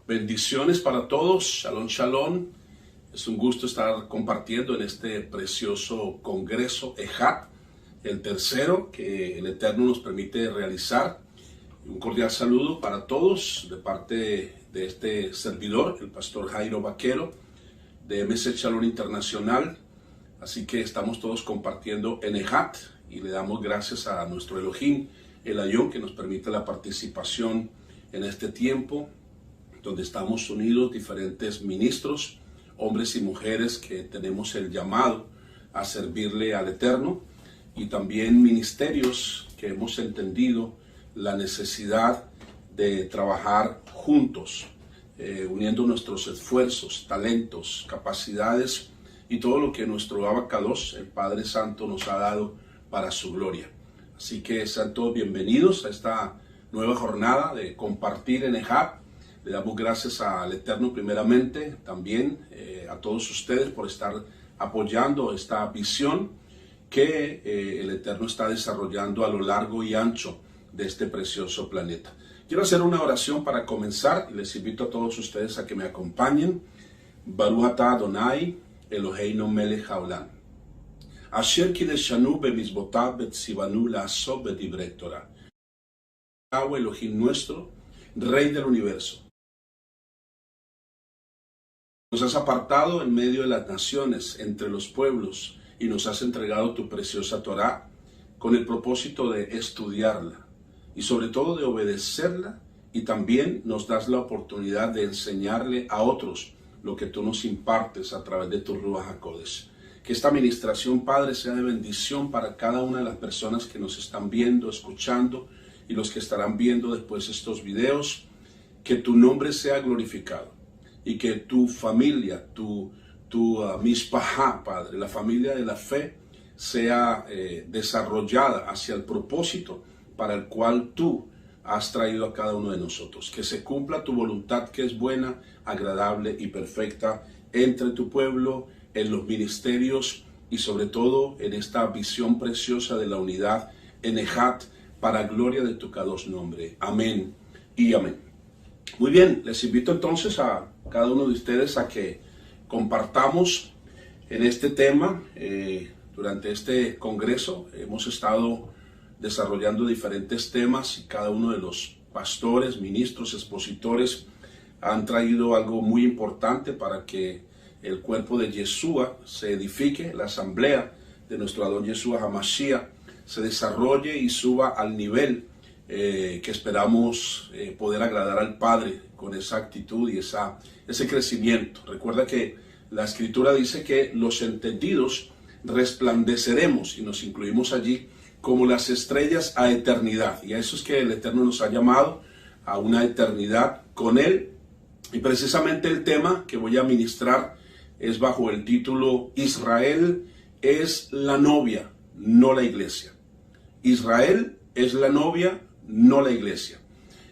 Bendiciones para todos, shalom, shalom. Es un gusto estar compartiendo en este precioso congreso EJAT, el tercero que el Eterno nos permite realizar. Un cordial saludo para todos de parte de este servidor, el pastor Jairo Vaquero, de MC Shalom Internacional. Así que estamos todos compartiendo en EJAT y le damos gracias a nuestro Elohim, el Ayón, que nos permite la participación en este tiempo, donde estamos unidos diferentes ministros, hombres y mujeres que tenemos el llamado a servirle al Eterno, y también ministerios que hemos entendido la necesidad de trabajar juntos, uniendo nuestros esfuerzos, talentos, capacidades y todo lo que nuestro Abacados, el Padre Santo, nos ha dado para su gloria. Así que sean todos bienvenidos a esta nueva jornada de compartir en EJAT. Le damos gracias al Eterno primeramente, también a todos ustedes por estar apoyando esta visión que el Eterno está desarrollando a lo largo y ancho de este precioso planeta. Quiero hacer una oración para comenzar y les invito a todos ustedes a que me acompañen. Baruch atah Adonai Eloheinu melech haolam, asher kideshanu bemizvotav betzivanu la'asot bedivrei Torah. Yahweh Elohim nuestro, Rey del universo. Nos has apartado en medio de las naciones, entre los pueblos, y nos has entregado tu preciosa Torá con el propósito de estudiarla y sobre todo de obedecerla, y también nos das la oportunidad de enseñarle a otros lo que tú nos impartes a través de tu Ruach HaKodesh. Que esta administración, Padre, sea de bendición para cada una de las personas que nos están viendo, escuchando, y los que estarán viendo después estos videos. Que tu nombre sea glorificado y que tu familia, tu Mishpahá, Padre, la familia de la fe, sea desarrollada hacia el propósito para el cual tú has traído a cada uno de nosotros. Que se cumpla tu voluntad, que es buena, agradable y perfecta entre tu pueblo, en los ministerios y sobre todo en esta visión preciosa de la unidad en EJAT, para gloria de tu Kadosh nombre. Amén y amén. Muy bien, les invito entonces a cada uno de ustedes a que compartamos en este tema. Durante este congreso hemos estado desarrollando diferentes temas y cada uno de los pastores, ministros, expositores han traído algo muy importante para que el cuerpo de Yeshua se edifique, la asamblea de nuestro Adón Yeshua HaMashiach se desarrolle y suba al nivel que esperamos poder agradar al Padre con esa actitud y ese crecimiento. Recuerda que la Escritura dice que los entendidos resplandeceremos, y nos incluimos allí, como las estrellas a eternidad. Y a eso es que el Eterno nos ha llamado, a una eternidad con Él. Y precisamente el tema que voy a ministrar es bajo el título Israel es la novia, no la iglesia. Israel es la novia, no la iglesia.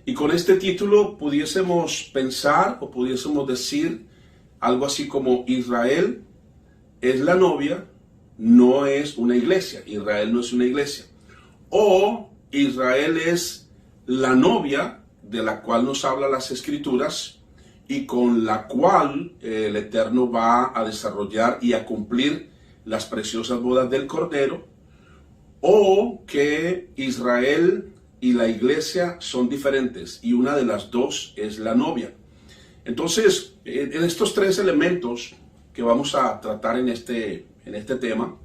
Y con este título pudiésemos pensar o pudiésemos decir algo así como: Israel es la novia, no es una iglesia. Israel no es una iglesia. O Israel es la novia de la cual nos habla las Escrituras y con la cual el Eterno va a desarrollar y a cumplir las preciosas bodas del Cordero. O que Israel y la iglesia son diferentes y una de las dos es la novia. Entonces, en estos tres elementos que vamos a tratar en este tema,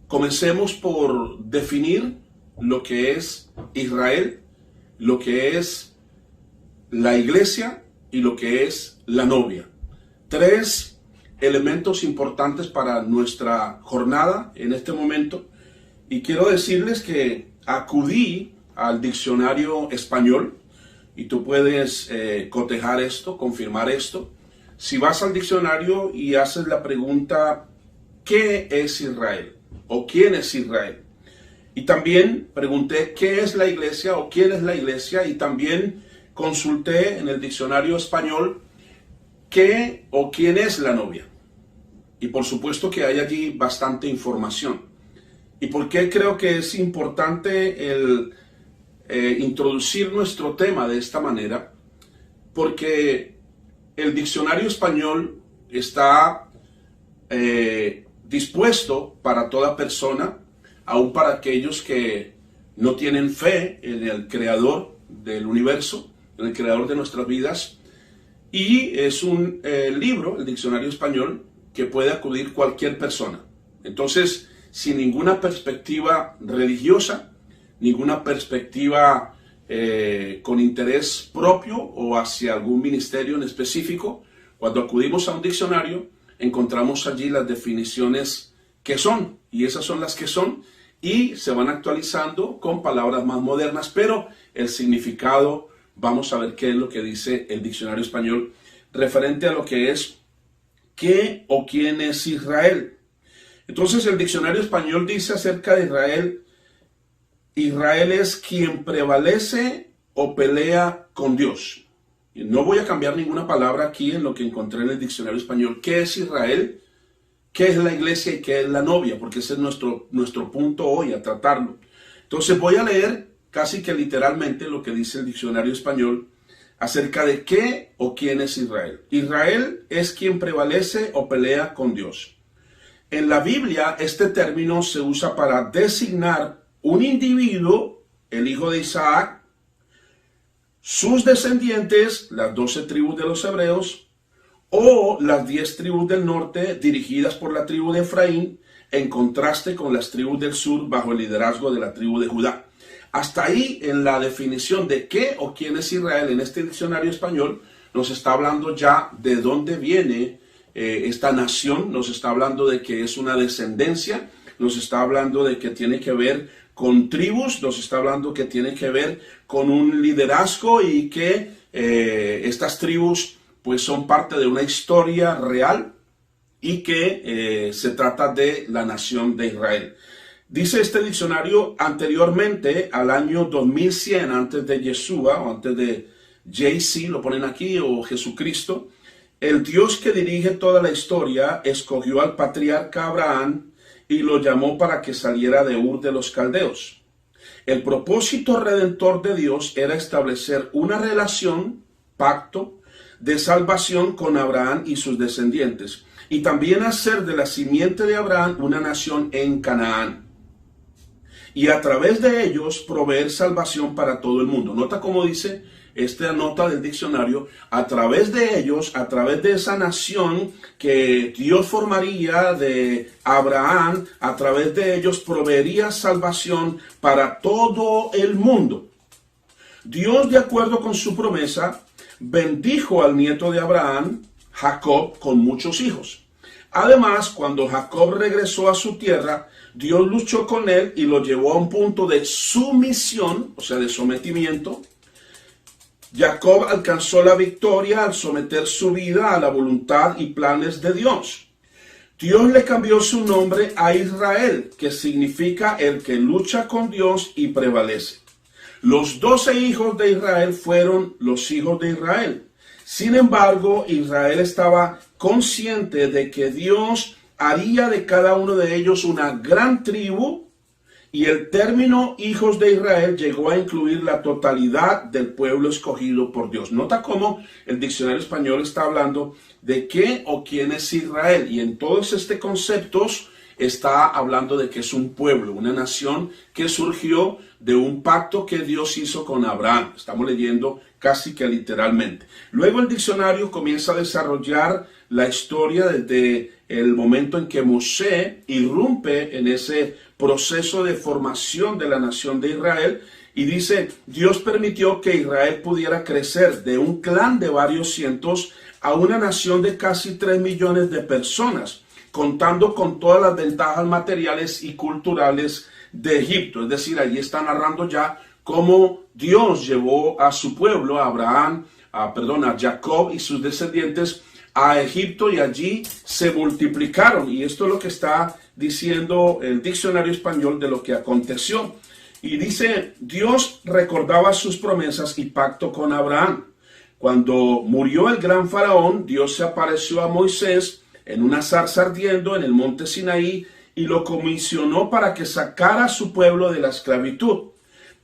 comencemos por definir lo que es Israel, lo que es la iglesia y lo que es la novia. Tres elementos importantes para nuestra jornada en este momento. Y quiero decirles que acudí al diccionario español, y tú puedes cotejar esto, confirmar esto. Si vas al diccionario y haces la pregunta, ¿qué es Israel? ¿O quién es Israel? Y también pregunté, ¿qué es la iglesia? ¿O quién es la iglesia? Y también consulté en el diccionario español, ¿qué o quién es la novia? Y por supuesto que hay allí bastante información. ¿Y por qué creo que es importante el introducir nuestro tema de esta manera? porque el diccionario español está dispuesto para toda persona, aún para aquellos que no tienen fe en el creador del universo, en el creador de nuestras vidas. Y es un libro, el diccionario español, que puede acudir cualquier persona. Entonces, sin ninguna perspectiva religiosa, ninguna perspectiva con interés propio o hacia algún ministerio en específico, cuando acudimos a un diccionario, encontramos allí las definiciones que son, y esas son las que son, y se van actualizando con palabras más modernas, pero el significado, vamos a ver qué es lo que dice el diccionario español referente a lo que es qué o quién es Israel. Entonces el diccionario español dice acerca de Israel: Israel es quien prevalece o pelea con Dios. Y no voy a cambiar ninguna palabra aquí en lo que encontré en el diccionario español. ¿Qué es Israel? ¿Qué es la iglesia y qué es la novia? Porque ese es nuestro punto hoy a tratarlo. Entonces voy a leer casi que literalmente lo que dice el diccionario español acerca de qué o quién es Israel. Israel es quien prevalece o pelea con Dios. En la Biblia este término se usa para designar un individuo, el hijo de Isaac, sus descendientes, las 12 tribus de los hebreos, o las 10 tribus del norte dirigidas por la tribu de Efraín, en contraste con las tribus del sur bajo el liderazgo de la tribu de Judá. Hasta ahí, en la definición de qué o quién es Israel en este diccionario español, nos está hablando ya de dónde viene esta nación, nos está hablando de que es una descendencia, nos está hablando de que tiene que ver con tribus, nos está hablando que tiene que ver con un liderazgo y que estas tribus pues son parte de una historia real y que se trata de la nación de Israel. Dice este diccionario: anteriormente al año 2100, antes de Yeshua o antes de JC, lo ponen aquí, o Jesucristo, el Dios que dirige toda la historia escogió al patriarca Abraham y lo llamó para que saliera de Ur de los Caldeos. El propósito redentor de Dios era establecer una relación, pacto, de salvación con Abraham y sus descendientes, y también hacer de la simiente de Abraham una nación en Canaán, y a través de ellos proveer salvación para todo el mundo. Nota cómo dice esta nota del diccionario: a través de ellos, a través de esa nación que Dios formaría de Abraham, a través de ellos proveería salvación para todo el mundo. Dios, de acuerdo con su promesa, bendijo al nieto de Abraham, Jacob, con muchos hijos. Además, cuando Jacob regresó a su tierra, Dios luchó con él y lo llevó a un punto de sumisión, o sea, de sometimiento. Jacob alcanzó la victoria al someter su vida a la voluntad y planes de Dios. Dios le cambió su nombre a Israel, que significa el que lucha con Dios y prevalece. Los 12 hijos de Israel fueron los hijos de Israel. Sin embargo, Israel estaba consciente de que Dios haría de cada uno de ellos una gran tribu, y el término hijos de Israel llegó a incluir la totalidad del pueblo escogido por Dios. Nota cómo el diccionario español está hablando de qué o quién es Israel, y en todos estos conceptos está hablando de que es un pueblo, una nación que surgió de un pacto que Dios hizo con Abraham. Estamos leyendo casi que literalmente. Luego el diccionario comienza a desarrollar la historia desde el momento en que Moshe irrumpe en ese proceso de formación de la nación de Israel, y dice: Dios permitió que Israel pudiera crecer de un clan de varios cientos a una nación de casi 3 millones de personas, contando con todas las ventajas materiales y culturales de Egipto. Es decir, allí está narrando ya cómo Dios llevó a su pueblo, a a Jacob y sus descendientes, a Egipto, y allí se multiplicaron. Y esto es lo que está diciendo el diccionario español de lo que aconteció. Y dice: Dios recordaba sus promesas y pacto con Abraham. Cuando murió el gran faraón, Dios se apareció a Moisés en una zarza ardiendo en el monte Sinaí y lo comisionó para que sacara a su pueblo de la esclavitud.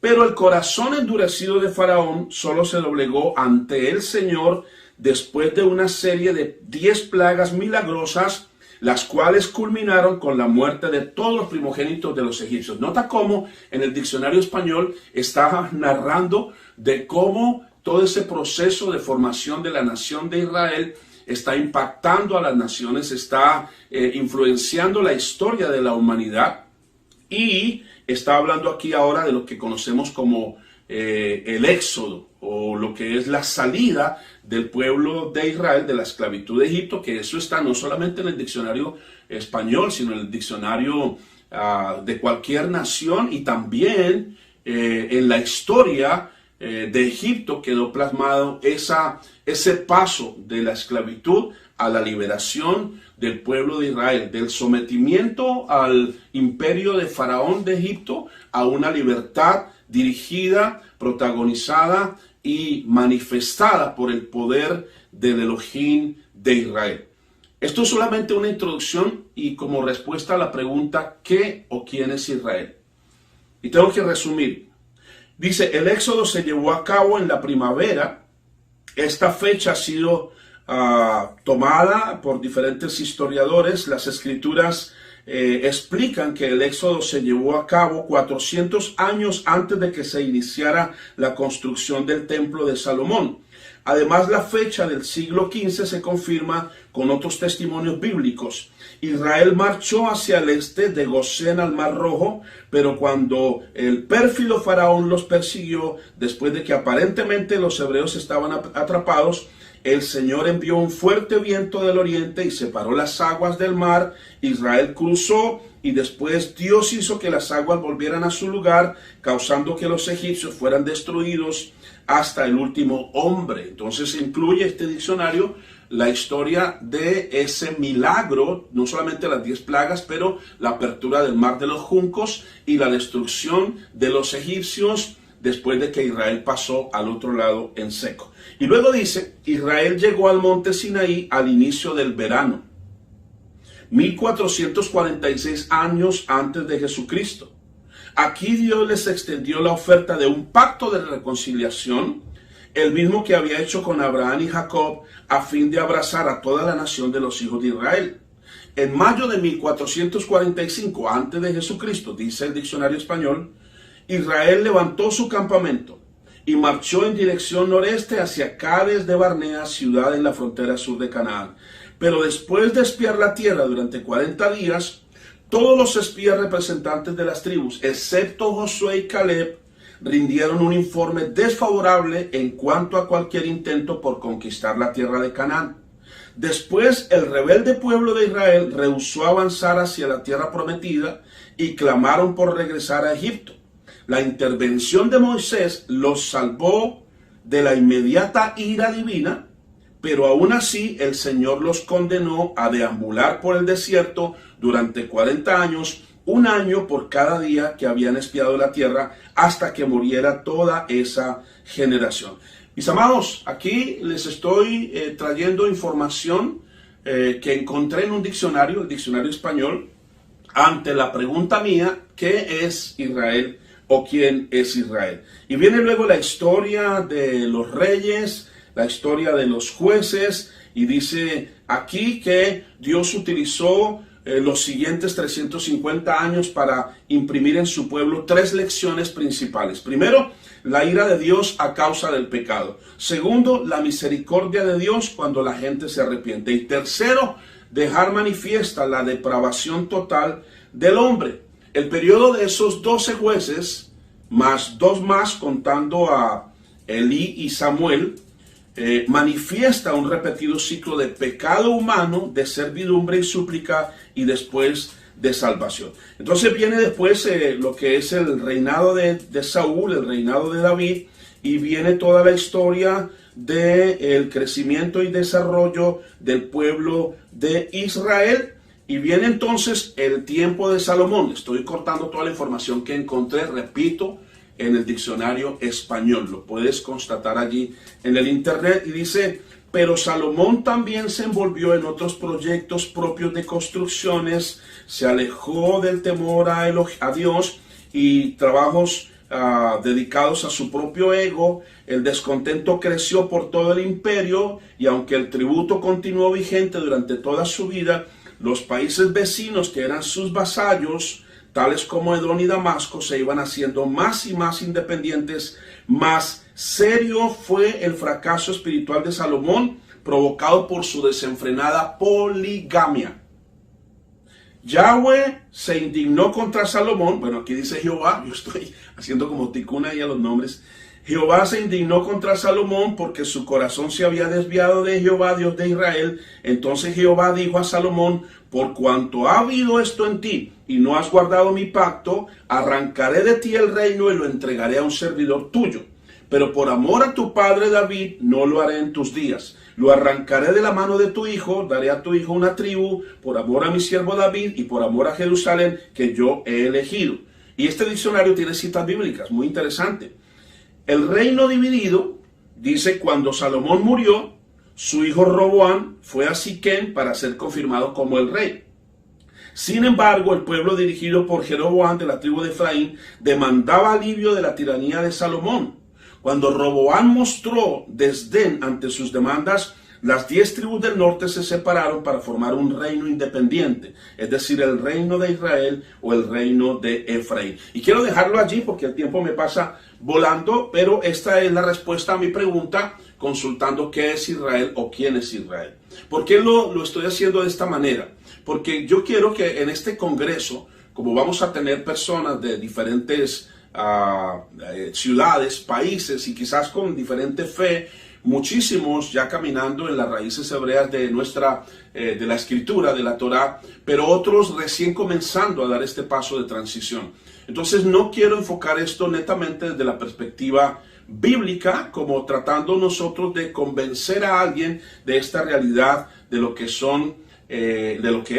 Pero el corazón endurecido de Faraón solo se doblegó ante el Señor después de una serie de 10 plagas milagrosas, las cuales culminaron con la muerte de todos los primogénitos de los egipcios. Nota cómo en el diccionario español está narrando de cómo todo ese proceso de formación de la nación de Israel está impactando a las naciones, está influenciando la historia de la humanidad, y está hablando aquí ahora de lo que conocemos como el éxodo, o lo que es la salida del pueblo de Israel de la esclavitud de Egipto, que eso está no solamente en el diccionario español, sino en el diccionario de cualquier nación, y también en la historia de Egipto quedó plasmado ese paso de la esclavitud a la liberación del pueblo de Israel, del sometimiento al imperio de Faraón de Egipto a una libertad dirigida, protagonizada y manifestada por el poder del Elohim de Israel. Esto es solamente una introducción y como respuesta a la pregunta ¿qué o quién es Israel? Y tengo que resumir. Dice, el éxodo se llevó a cabo en la primavera. Esta fecha ha sido tomada por diferentes historiadores. Las escrituras explican que el éxodo se llevó a cabo 400 años antes de que se iniciara la construcción del templo de Salomón. Además, la fecha del siglo XV se confirma con otros testimonios bíblicos. Israel marchó hacia el este de Gosén al Mar Rojo, pero cuando el pérfido faraón los persiguió, después de que aparentemente los hebreos estaban atrapados, el Señor envió un fuerte viento del oriente y separó las aguas del mar. Israel cruzó y después Dios hizo que las aguas volvieran a su lugar, causando que los egipcios fueran destruidos hasta el último hombre. Entonces incluye este diccionario la historia de ese milagro, no solamente las 10 plagas, pero la apertura del mar de los juncos y la destrucción de los egipcios después de que Israel pasó al otro lado en seco. Y luego dice, Israel llegó al monte Sinaí al inicio del verano, 1446 años antes de Jesucristo. Aquí Dios les extendió la oferta de un pacto de reconciliación, el mismo que había hecho con Abraham y Jacob, a fin de abrazar a toda la nación de los hijos de Israel. En mayo de 1445 antes de Jesucristo, dice el diccionario español, Israel levantó su campamento y marchó en dirección noreste hacia Cades de Barnea, ciudad en la frontera sur de Canaán. Pero después de espiar la tierra durante 40 días, todos los espías representantes de las tribus, excepto Josué y Caleb, rindieron un informe desfavorable en cuanto a cualquier intento por conquistar la tierra de Canaán. Después, el rebelde pueblo de Israel rehusó avanzar hacia la tierra prometida y clamaron por regresar a Egipto. La intervención de Moisés los salvó de la inmediata ira divina, pero aún así el Señor los condenó a deambular por el desierto durante 40 años, un año por cada día que habían espiado la tierra, hasta que muriera toda esa generación. Mis amados, aquí les estoy trayendo información que encontré en un diccionario, el diccionario español, ante la pregunta mía, ¿qué es Israel o quién es Israel? Y viene luego la historia de los reyes, la historia de los jueces, y dice aquí que Dios utilizó los siguientes 350 años para imprimir en su pueblo 3 lecciones principales. Primero, la ira de Dios a causa del pecado. Segundo, la misericordia de Dios cuando la gente se arrepiente. Y tercero, dejar manifiesta la depravación total del hombre. El periodo de esos 12 jueces, más 2 más contando a Elí y Samuel, manifiesta un repetido ciclo de pecado humano, de servidumbre y súplica, y después de salvación. Entonces viene después lo que es el reinado de Saúl, el reinado de David, y viene toda la historia del crecimiento y desarrollo del pueblo de Israel, y viene entonces el tiempo de Salomón. Estoy cortando toda la información que encontré, repito, en el diccionario español, lo puedes constatar allí en el internet, y dice, pero Salomón también se envolvió en otros proyectos propios de construcciones, se alejó del temor a Dios y trabajos dedicados a su propio ego. El descontento creció por todo el imperio y aunque el tributo continuó vigente durante toda su vida, los países vecinos que eran sus vasallos, tales como Edom y Damasco, se iban haciendo más y más independientes. Más serio fue el fracaso espiritual de Salomón, provocado por su desenfrenada poligamia. Yahweh se indignó contra Salomón. Bueno, aquí dice Jehová, yo estoy haciendo como ticuna ahí a los nombres. Jehová se indignó contra Salomón porque su corazón se había desviado de Jehová, Dios de Israel. Entonces Jehová dijo a Salomón: por cuanto ha habido esto en ti y no has guardado mi pacto, arrancaré de ti el reino y lo entregaré a un servidor tuyo. Pero por amor a tu padre David no lo haré en tus días. Lo arrancaré de la mano de tu hijo, daré a tu hijo una tribu, por amor a mi siervo David y por amor a Jerusalén que yo he elegido. Y este diccionario tiene citas bíblicas, muy interesante. El reino dividido, dice, cuando Salomón murió, su hijo Roboam fue a Siquem para ser confirmado como el rey. Sin embargo, el pueblo dirigido por Jeroboam de la tribu de Efraín demandaba alivio de la tiranía de Salomón. Cuando Roboam mostró desdén ante sus demandas, las 10 tribus del norte se separaron para formar un reino independiente, es decir, el reino de Israel o el reino de Efraín. Y quiero dejarlo allí porque el tiempo me pasa volando, pero esta es la respuesta a mi pregunta, consultando qué es Israel o quién es Israel. ¿Por qué lo estoy haciendo de esta manera? Porque yo quiero que en este congreso, como vamos a tener personas de diferentes ciudades, países y quizás con diferente fe, muchísimos ya caminando en las raíces hebreas de de la escritura, de la Torá, pero otros recién comenzando a dar este paso de transición. Entonces no quiero enfocar esto netamente desde la perspectiva bíblica, como tratando nosotros de convencer a alguien de esta realidad, de lo que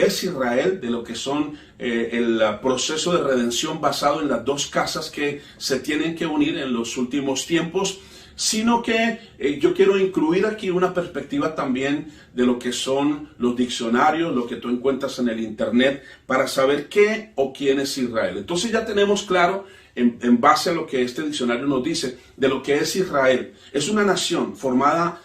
es Israel, de lo que son el proceso de redención basado en las dos casas que se tienen que unir en los últimos tiempos, sino que yo quiero incluir aquí una perspectiva también de lo que son los diccionarios, lo que tú encuentras en el internet, para saber qué o quién es Israel. Entonces ya tenemos claro, en base a lo que este diccionario nos dice, de lo que es Israel. Es una nación formada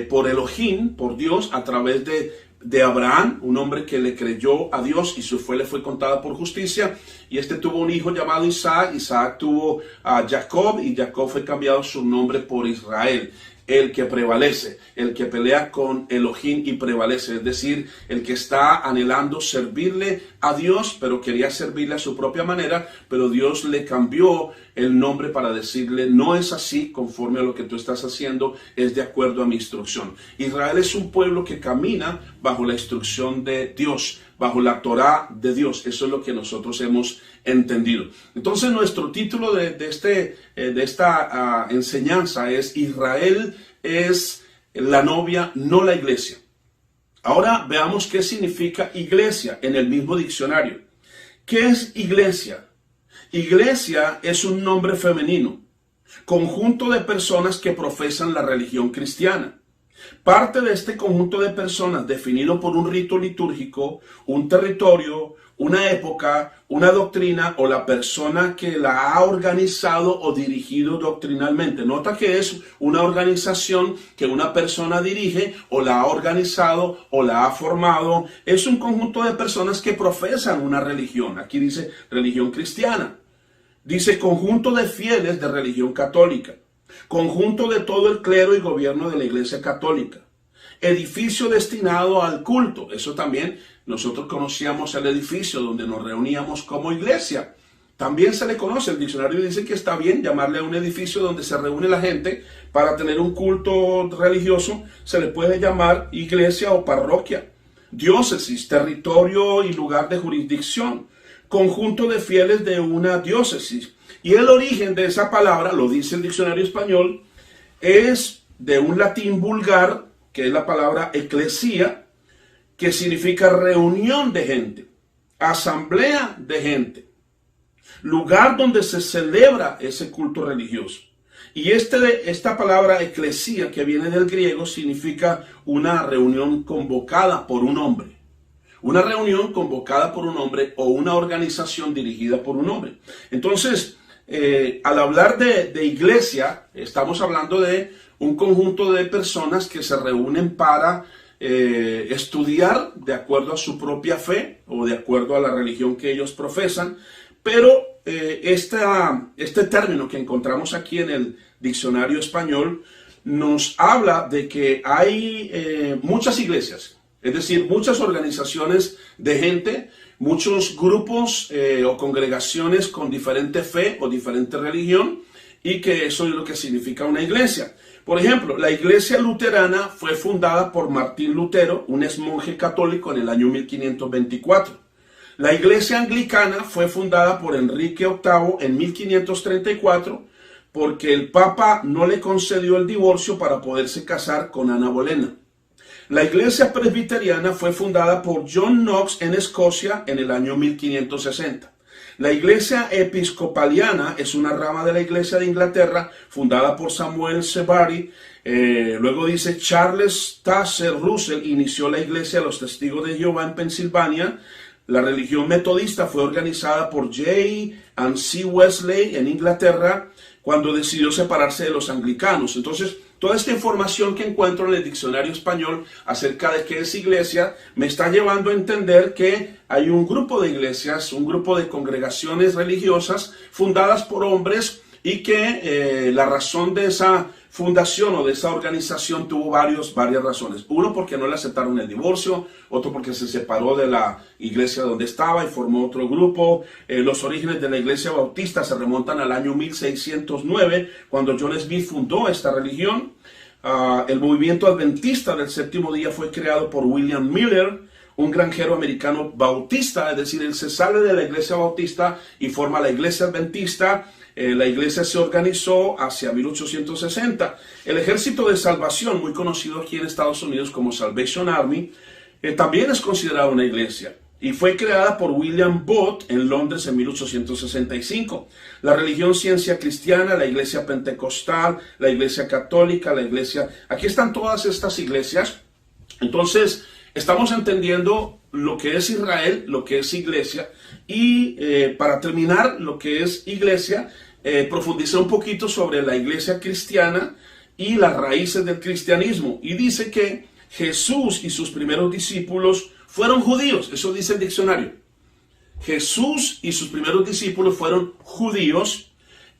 por Elohim, por Dios, a través de Abraham, un hombre que le creyó a Dios y su fe le fue contada por justicia, y este tuvo un hijo llamado Isaac. Isaac tuvo a Jacob y Jacob fue cambiado su nombre por Israel, el que prevalece, el que pelea con Elohim y prevalece, es decir, el que está anhelando servirle a Dios, pero quería servirle a su propia manera, pero Dios le cambió el nombre para decirle: no es así conforme a lo que tú estás haciendo, es de acuerdo a mi instrucción. Israel es un pueblo que camina bajo la instrucción de Dios, bajo la Torá de Dios. Eso es lo que nosotros hemos entendido. Entonces nuestro título de esta enseñanza es: Israel es la novia, no la iglesia. Ahora veamos qué significa iglesia en el mismo diccionario. ¿Qué es iglesia? Iglesia es un nombre femenino, conjunto de personas que profesan la religión cristiana. Parte de este conjunto de personas definido por un rito litúrgico, un territorio, una época, una doctrina o la persona que la ha organizado o dirigido doctrinalmente. Nota que es una organización que una persona dirige o la ha organizado o la ha formado. Es un conjunto de personas que profesan una religión. Aquí dice religión cristiana. Dice conjunto de fieles de religión católica. Conjunto de todo el clero y gobierno de la Iglesia Católica. Edificio destinado al culto. Eso también nosotros conocíamos el edificio donde nos reuníamos como iglesia. También se le conoce, el diccionario dice que está bien llamarle a un edificio donde se reúne la gente para tener un culto religioso. Se le puede llamar iglesia o parroquia. Diócesis, territorio y lugar de jurisdicción. Conjunto de fieles de una diócesis. Y el origen de esa palabra, lo dice el diccionario español, es de un latín vulgar, que es la palabra eclesia, que significa reunión de gente, asamblea de gente, lugar donde se celebra ese culto religioso. Y esta palabra eclesía, que viene del griego, significa una reunión convocada por un hombre. Una reunión convocada por un hombre o una organización dirigida por un hombre. Entonces, al hablar de iglesia, estamos hablando de un conjunto de personas que se reúnen para estudiar de acuerdo a su propia fe o de acuerdo a la religión que ellos profesan, pero este término que encontramos aquí en el diccionario español nos habla de que hay muchas iglesias, es decir, muchas organizaciones de gente, muchos grupos o congregaciones con diferente fe o diferente religión, y que eso es lo que significa una iglesia. Por ejemplo, la iglesia luterana fue fundada por Martín Lutero, un ex monje católico, en el año 1524. La iglesia anglicana fue fundada por Enrique VIII en 1534, porque el Papa no le concedió el divorcio para poderse casar con Ana Bolena. La iglesia presbiteriana fue fundada por John Knox en Escocia en el año 1560. La iglesia episcopaliana es una rama de la iglesia de Inglaterra fundada por Samuel Sebaри. Luego dice Charles Taze Russell inició la iglesia de los Testigos de Jehová en Pensilvania. La religión metodista fue organizada por J. and C. Wesley en Inglaterra cuando decidió separarse de los anglicanos. Entonces, toda esta información que encuentro en el diccionario español acerca de qué es iglesia me está llevando a entender que hay un grupo de iglesias, un grupo de congregaciones religiosas fundadas por hombres, y que la razón de esa fundación o de esa organización tuvo varias razones. Uno, porque no le aceptaron el divorcio; otro, porque se separó de la iglesia donde estaba y formó otro grupo. Los orígenes de la iglesia bautista se remontan al año 1609, cuando John Smith fundó esta religión. El movimiento adventista del séptimo día fue creado por William Miller, un granjero americano bautista, es decir, él se sale de la iglesia bautista y forma la iglesia adventista. La iglesia se organizó hacia 1860. El Ejército de Salvación, muy conocido aquí en Estados Unidos como Salvation Army, también es considerada una iglesia, y fue creada por William Booth en Londres en 1865. La religión Ciencia Cristiana, la iglesia pentecostal, la iglesia católica, la iglesia... Aquí están todas estas iglesias. Entonces, estamos entendiendo lo que es Israel, lo que es iglesia, y para terminar lo que es iglesia, profundicé un poquito sobre la iglesia cristiana y las raíces del cristianismo, y dice que Jesús y sus primeros discípulos fueron judíos. Eso dice el diccionario. Jesús y sus primeros discípulos fueron judíos.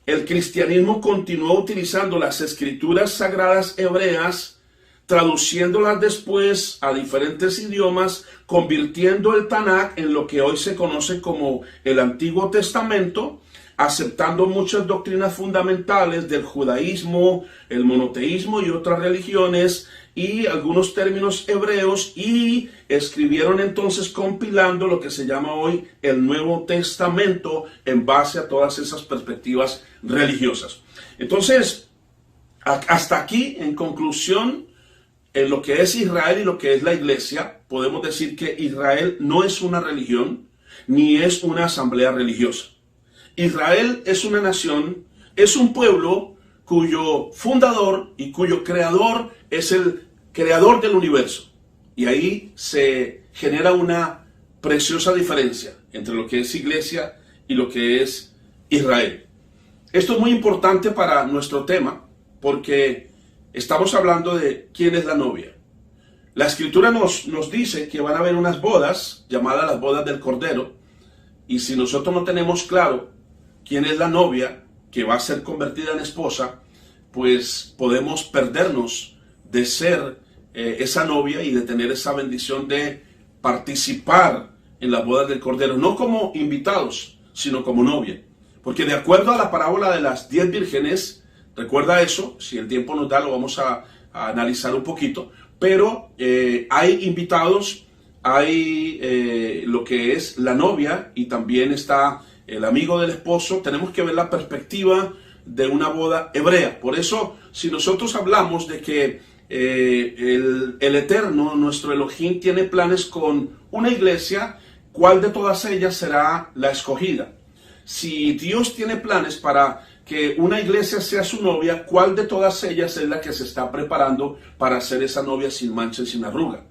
El cristianismo continuó utilizando las escrituras sagradas hebreas, traduciéndolas después a diferentes idiomas, convirtiendo el Tanakh en lo que hoy se conoce como el Antiguo Testamento, aceptando muchas doctrinas fundamentales del judaísmo, el monoteísmo y otras religiones, y algunos términos hebreos, y escribieron entonces compilando lo que se llama hoy el Nuevo Testamento en base a todas esas perspectivas religiosas. Entonces, hasta aquí, en conclusión, en lo que es Israel y lo que es la iglesia, podemos decir que Israel no es una religión, ni es una asamblea religiosa. Israel es una nación, es un pueblo cuyo fundador y cuyo creador es el creador del universo. Y ahí se genera una preciosa diferencia entre lo que es iglesia y lo que es Israel. Esto es muy importante para nuestro tema, porque estamos hablando de quién es la novia. La escritura nos dice que van a haber unas bodas llamadas las bodas del Cordero, y si nosotros no tenemos claro quién es la novia que va a ser convertida en esposa, pues podemos perdernos de ser esa novia y de tener esa bendición de participar en las bodas del Cordero, no como invitados, sino como novia. Porque de acuerdo a la parábola de las 10 vírgenes, recuerda eso, si el tiempo nos da lo vamos a analizar un poquito, pero hay invitados, hay lo que es la novia, y también está el amigo del esposo. Tenemos que ver la perspectiva de una boda hebrea. Por eso, si nosotros hablamos de que el Eterno, nuestro Elohim, tiene planes con una iglesia, ¿cuál de todas ellas será la escogida? Si Dios tiene planes para que una iglesia sea su novia, ¿cuál de todas ellas es la que se está preparando para ser esa novia sin mancha y sin arruga?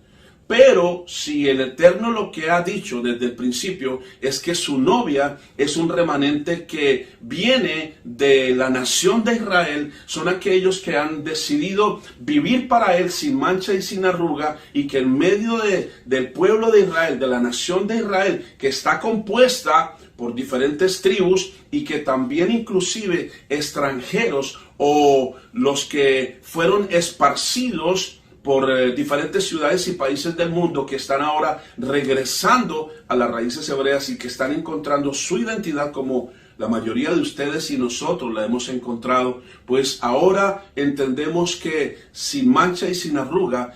Pero si el Eterno lo que ha dicho desde el principio es que su novia es un remanente que viene de la nación de Israel, son aquellos que han decidido vivir para Él sin mancha y sin arruga, y que en medio del pueblo de Israel, de la nación de Israel, que está compuesta por diferentes tribus y que también inclusive extranjeros o los que fueron esparcidos por diferentes ciudades y países del mundo, que están ahora regresando a las raíces hebreas y que están encontrando su identidad como la mayoría de ustedes y nosotros la hemos encontrado, pues ahora entendemos que sin mancha y sin arruga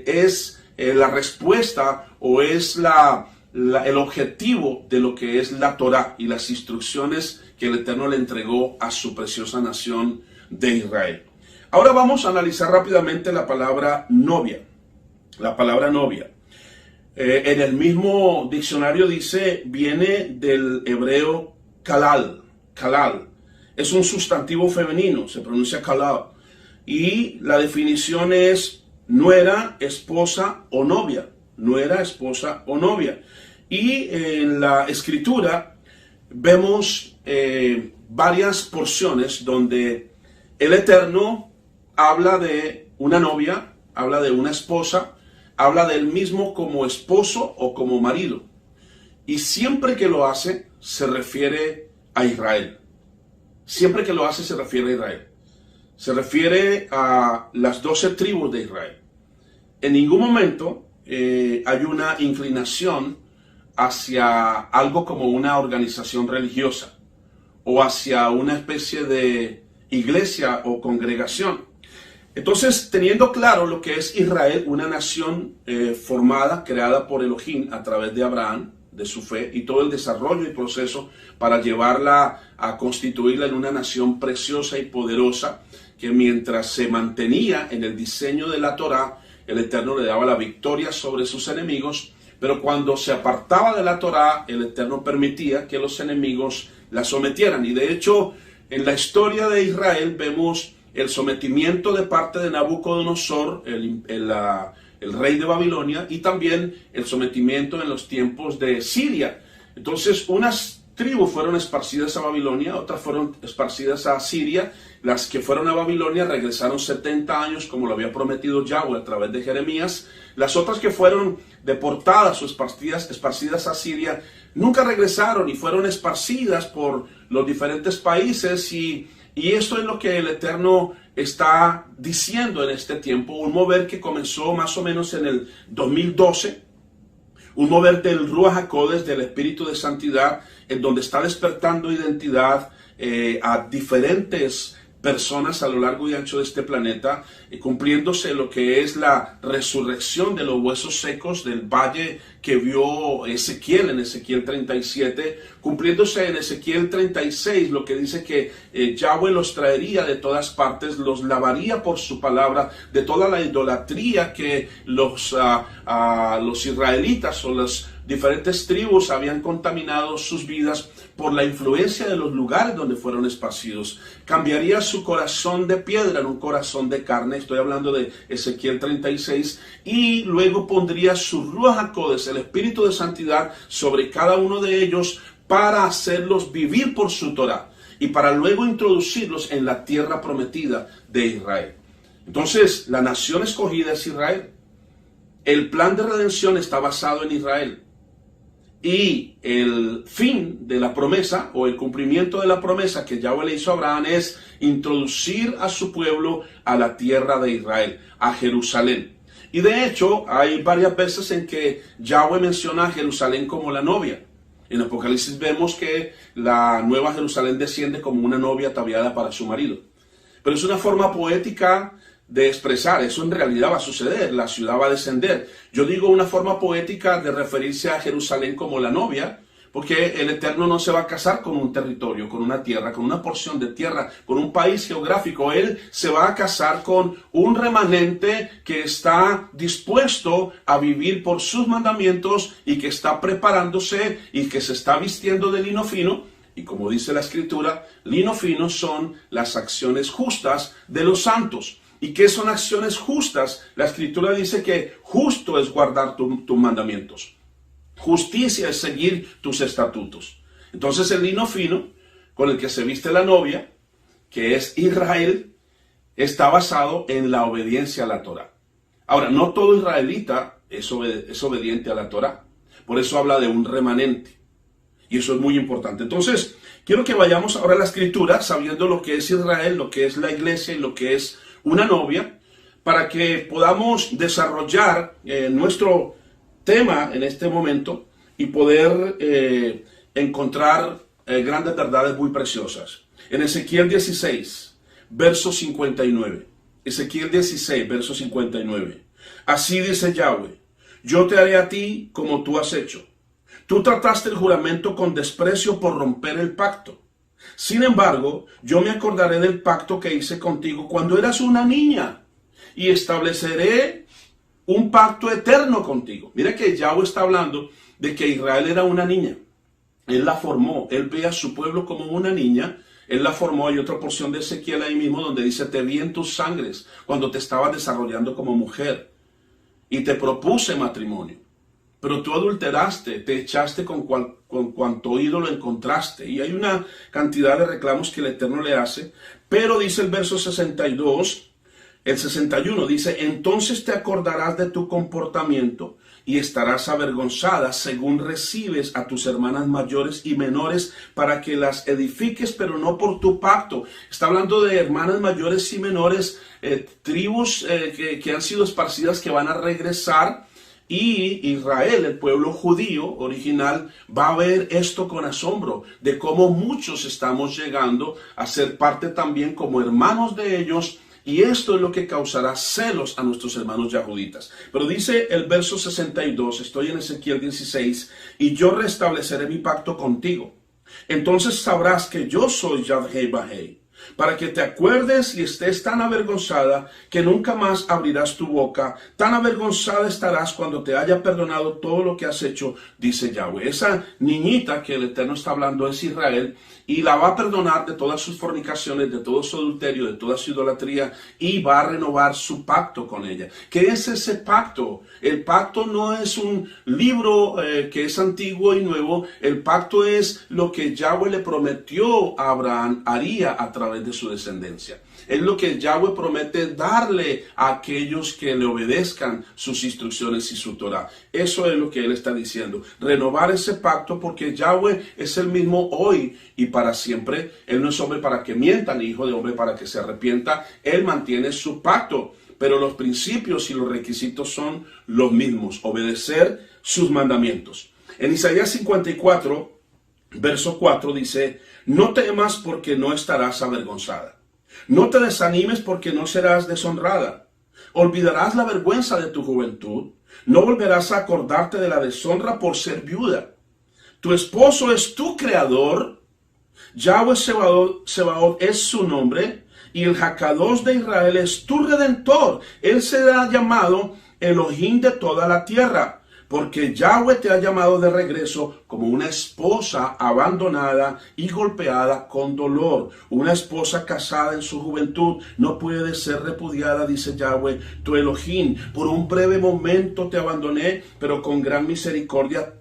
es la respuesta o es el objetivo de lo que es la Torá y las instrucciones que el Eterno le entregó a su preciosa nación de Israel. Ahora vamos a analizar rápidamente la palabra novia. La palabra novia. En el mismo diccionario dice, viene del hebreo kalal. Kalal. Es un sustantivo femenino, se pronuncia kalal. Y la definición es nuera, esposa o novia. Nuera, esposa o novia. Y en la escritura vemos varias porciones donde el Eterno habla de una novia, habla de una esposa, habla de él mismo como esposo o como marido. Y siempre que lo hace, se refiere a Israel. Siempre que lo hace, se refiere a Israel. Se refiere a las 12 tribus de Israel. En ningún momento hay una inclinación hacia algo como una organización religiosa o hacia una especie de iglesia o congregación. Entonces, teniendo claro lo que es Israel, una nación formada, creada por Elohim a través de Abraham, de su fe, y todo el desarrollo y proceso para llevarla a constituirla en una nación preciosa y poderosa, que mientras se mantenía en el diseño de la Torá, el Eterno le daba la victoria sobre sus enemigos, pero cuando se apartaba de la Torá, el Eterno permitía que los enemigos la sometieran. Y de hecho, en la historia de Israel vemos el sometimiento de parte de Nabucodonosor, el rey de Babilonia, y también el sometimiento en los tiempos de Siria. Entonces, unas tribus fueron esparcidas a Babilonia, otras fueron esparcidas a Siria. Las que fueron a Babilonia regresaron 70 años, como lo había prometido Yahweh a través de Jeremías. Las otras que fueron deportadas o esparcidas a Siria nunca regresaron y fueron esparcidas por los diferentes países, y esto es lo que el Eterno está diciendo en este tiempo, un mover que comenzó más o menos en el 2012, un mover del Ruach HaKodesh, del Espíritu de Santidad, en donde está despertando identidad a diferentes personas a lo largo y ancho de este planeta, cumpliéndose lo que es la resurrección de los huesos secos del valle que vio Ezequiel en Ezequiel 37, cumpliéndose en Ezequiel 36 lo que dice que Yahweh los traería de todas partes, los lavaría por su palabra de toda la idolatría que los israelitas o las diferentes tribus habían contaminado sus vidas por la influencia de los lugares donde fueron esparcidos. Cambiaría su corazón de piedra en un corazón de carne, estoy hablando de Ezequiel 36, y luego pondría su Ruach HaKodesh, el Espíritu de Santidad, sobre cada uno de ellos para hacerlos vivir por su Torah y para luego introducirlos en la tierra prometida de Israel. Entonces, la nación escogida es Israel. El plan de redención está basado en Israel. Y el fin de la promesa o el cumplimiento de la promesa que Yahweh le hizo a Abraham es introducir a su pueblo a la tierra de Israel, a Jerusalén. Y de hecho hay varias veces en que Yahweh menciona a Jerusalén como la novia. En Apocalipsis vemos que la nueva Jerusalén desciende como una novia ataviada para su marido. Pero es una forma poética de expresar, eso en realidad va a suceder, la ciudad va a descender. Yo digo una forma poética de referirse a Jerusalén como la novia, porque el Eterno no se va a casar con un territorio, con una tierra, con una porción de tierra, con un país geográfico. Él se va a casar con un remanente que está dispuesto a vivir por sus mandamientos y que está preparándose y que se está vistiendo de lino fino. Y como dice la Escritura, lino fino son las acciones justas de los santos. ¿Y qué son acciones justas? La Escritura dice que justo es guardar tus mandamientos. Justicia es seguir tus estatutos. Entonces el lino fino con el que se viste la novia, que es Israel, está basado en la obediencia a la Torá. Ahora, no todo israelita es obediente a la Torá. Por eso habla de un remanente. Y eso es muy importante. Entonces, quiero que vayamos ahora a la Escritura, sabiendo lo que es Israel, lo que es la iglesia y lo que es una novia, para que podamos desarrollar nuestro tema en este momento y poder encontrar grandes verdades muy preciosas. En Ezequiel 16, verso 59. Ezequiel 16, verso 59. Así dice Yahweh: yo te haré a ti como tú has hecho. Tú trataste el juramento con desprecio por romper el pacto. Sin embargo, yo me acordaré del pacto que hice contigo cuando eras una niña y estableceré un pacto eterno contigo. Mira que Yahweh está hablando de que Israel era una niña. Él la formó, él ve a su pueblo como una niña, él la formó. Hay otra porción de Ezequiel ahí mismo donde dice: te vi en tus sangres cuando te estabas desarrollando como mujer y te propuse matrimonio. Pero tú adulteraste, te echaste con cuanto ídolo encontraste. Y hay una cantidad de reclamos que el Eterno le hace. Pero dice el verso 62, el 61, dice: entonces te acordarás de tu comportamiento y estarás avergonzada según recibes a tus hermanas mayores y menores para que las edifiques, pero no por tu pacto. Está hablando de hermanas mayores y menores, tribus que han sido esparcidas, que van a regresar. Y Israel, el pueblo judío original, va a ver esto con asombro, de cómo muchos estamos llegando a ser parte también como hermanos de ellos, y esto es lo que causará celos a nuestros hermanos yahuditas. Pero dice el verso 62, estoy en Ezequiel 16, y yo restableceré mi pacto contigo. Entonces sabrás que yo soy Yahweh Bahei, para que te acuerdes y estés tan avergonzada que nunca más abrirás tu boca. Tan avergonzada estarás cuando te haya perdonado todo lo que has hecho, dice Yahweh. Esa niñita que el Eterno está hablando es Israel, y la va a perdonar de todas sus fornicaciones, de todo su adulterio, de toda su idolatría, y va a renovar su pacto con ella. ¿Qué es ese pacto? El pacto no es un libro que es antiguo y nuevo. El pacto es lo que Yahweh le prometió a Abraham haría a través de su descendencia. Es lo que Yahweh promete darle a aquellos que le obedezcan sus instrucciones y su Torah. Eso es lo que él está diciendo. Renovar ese pacto, porque Yahweh es el mismo hoy y para siempre. Él no es hombre para que mienta, ni hijo de hombre para que se arrepienta. Él mantiene su pacto, pero los principios y los requisitos son los mismos. Obedecer sus mandamientos. En Isaías 54, verso 4 dice: no temas porque no estarás avergonzada. No te desanimes porque no serás deshonrada. Olvidarás la vergüenza de tu juventud. No volverás a acordarte de la deshonra por ser viuda. Tu esposo es tu creador. Yahweh Sebaot es su nombre. Y el Hakadosh de Israel es tu redentor. Él será llamado Elohim de toda la tierra. Porque Yahweh te ha llamado de regreso como una esposa abandonada y golpeada con dolor. Una esposa casada en su juventud no puede ser repudiada, dice Yahweh, tu Elohim. Por un breve momento te abandoné, pero con gran misericordia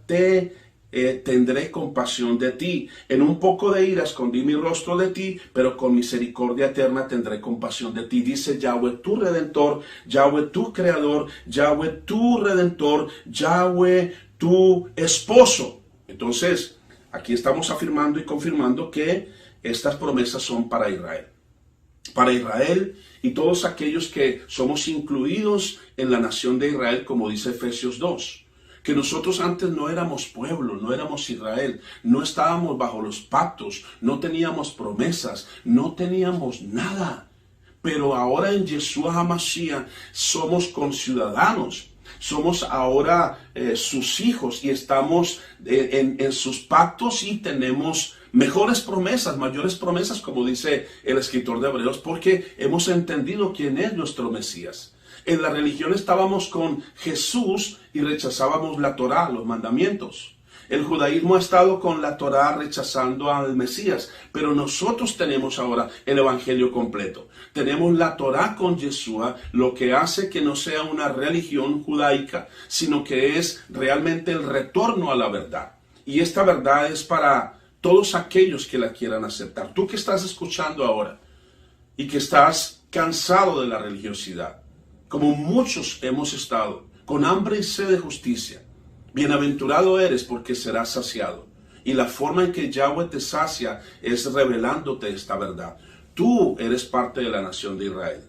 tendré compasión de ti. En un poco de ira escondí mi rostro de ti, pero con misericordia eterna tendré compasión de ti, dice Yahweh tu redentor, Yahweh tu creador, Yahweh tu redentor, Yahweh tu esposo. Entonces, aquí estamos afirmando y confirmando que estas promesas son para Israel. Para Israel y todos aquellos que somos incluidos en la nación de Israel, como dice Efesios 2. Que nosotros antes no éramos pueblo, no éramos Israel, no estábamos bajo los pactos, no teníamos promesas, no teníamos nada. Pero ahora en Yeshua HaMashiach somos conciudadanos, somos ahora sus hijos y estamos en sus pactos y tenemos mejores promesas, mayores promesas, como dice el escritor de Hebreos, porque hemos entendido quién es nuestro Mesías. En la religión estábamos con Jesús y rechazábamos la Torá, los mandamientos. El judaísmo ha estado con la Torá rechazando al Mesías, pero nosotros tenemos ahora el evangelio completo. Tenemos la Torá con Yeshua, lo que hace que no sea una religión judaica, sino que es realmente el retorno a la verdad. Y esta verdad es para todos aquellos que la quieran aceptar. Tú que estás escuchando ahora y que estás cansado de la religiosidad, como muchos hemos estado, con hambre y sed de justicia, bienaventurado eres porque serás saciado. Y la forma en que Yahweh te sacia es revelándote esta verdad. Tú eres parte de la nación de Israel.